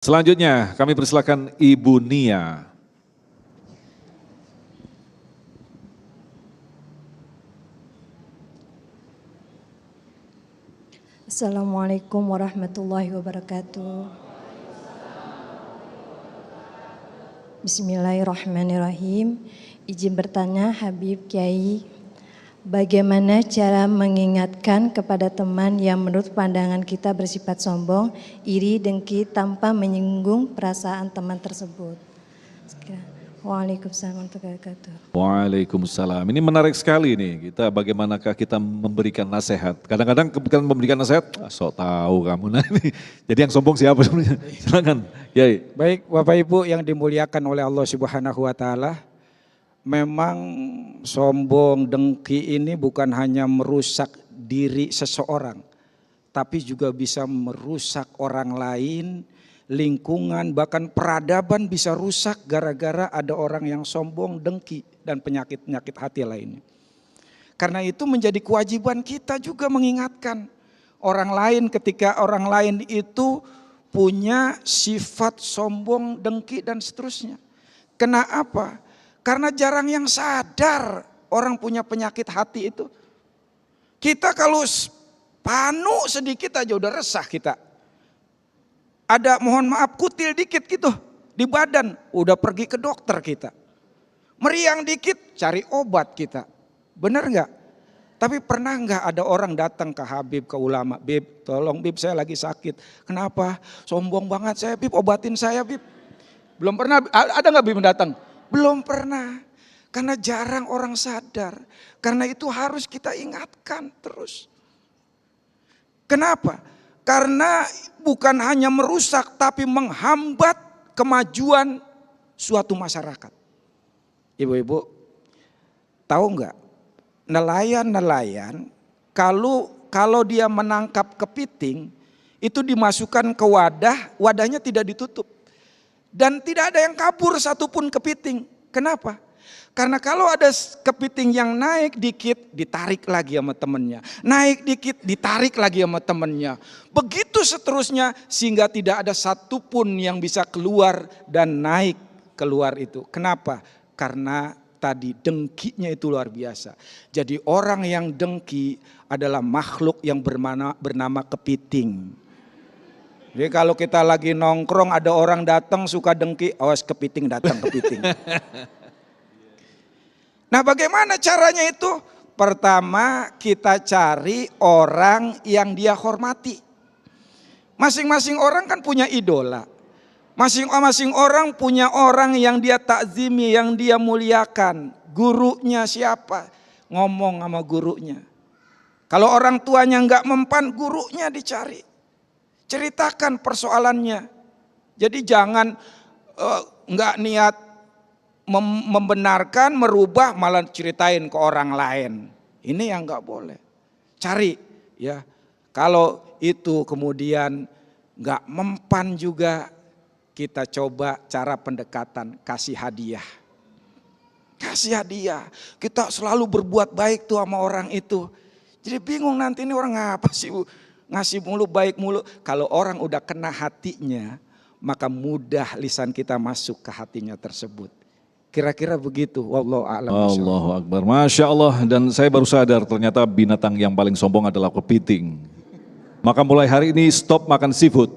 Selanjutnya kami persilakan Ibu Nia. Assalamualaikum warahmatullahi wabarakatuh. Bismillahirrahmanirrahim. Izin bertanya Habib Kiai, bagaimana cara mengingatkan kepada teman yang menurut pandangan kita bersifat sombong, iri, dengki tanpa menyinggung perasaan teman tersebut? Waalaikumsalam warahmatullahi wabarakatuh. Waalaikumsalam. Ini menarik sekali nih, bagaimanakah kita memberikan nasihat. Kadang-kadang ketika memberikan nasihat, sok tahu kamu. Nah, ini. Jadi yang sombong siapa sebenarnya? Silakan, Yai. Baik, Bapak Ibu yang dimuliakan oleh Allah Subhanahu wa taala. Memang sombong, dengki ini bukan hanya merusak diri seseorang, tapi juga bisa merusak orang lain, lingkungan, bahkan peradaban bisa rusak gara-gara ada orang yang sombong, dengki, dan penyakit-penyakit hati lainnya. Karena itu menjadi kewajiban kita juga mengingatkan orang lain ketika orang lain itu punya sifat sombong, dengki, dan seterusnya. Kenapa? Karena jarang yang sadar orang punya penyakit hati itu. Kita kalau panu sedikit aja udah resah kita. Ada mohon maaf kutil dikit gitu di badan, udah pergi ke dokter kita. Meriang dikit cari obat kita. Benar nggak? Tapi pernah nggak ada orang datang ke Habib, ke ulama, Bib tolong Bib saya lagi sakit. Kenapa? Sombong banget saya Bib, obatin saya Bib. Belum pernah, ada nggak Bib datang? Belum pernah. Karena jarang orang sadar. Karena itu harus kita ingatkan terus. Kenapa? Karena bukan hanya merusak tapi menghambat kemajuan suatu masyarakat. Ibu-ibu tahu nggak? Nelayan kalau dia menangkap kepiting itu dimasukkan ke wadah, wadahnya tidak ditutup. Dan tidak ada yang kabur satupun kepiting. Kenapa? Karena kalau ada kepiting yang naik dikit, ditarik lagi sama temennya. Naik dikit, ditarik lagi sama temennya. Begitu seterusnya sehingga tidak ada satupun yang bisa keluar dan naik keluar itu. Kenapa? Karena tadi dengkinya itu luar biasa. Jadi orang yang dengki adalah makhluk yang bernama kepiting. Jadi kalau kita lagi nongkrong ada orang datang suka dengki, awas kepiting datang kepiting. Nah bagaimana caranya itu? Pertama kita cari orang yang dia hormati. Masing-masing orang kan punya idola. Masing-masing orang punya orang yang dia takzimi, yang dia muliakan. Gurunya siapa? Ngomong sama gurunya. Kalau orang tuanya nggak mempan, gurunya dicari. Ceritakan persoalannya. Jadi jangan nggak niat membenarkan, merubah, malah ceritain ke orang lain. Ini yang nggak boleh. Cari ya. Kalau itu kemudian nggak mempan juga, kita coba cara pendekatan, kasih hadiah. Kasih hadiah. Kita selalu berbuat baik tuh sama orang itu. Jadi bingung nanti ini orang ngapa sih ngasih mulu, baik mulu. Kalau orang udah kena hatinya, maka mudah lisan kita masuk ke hatinya tersebut. Kira-kira begitu. Wallahu a'lam. Allahu Akbar. Masya Allah. Dan saya baru sadar ternyata binatang yang paling sombong adalah kepiting. Maka mulai hari ini stop makan seafood.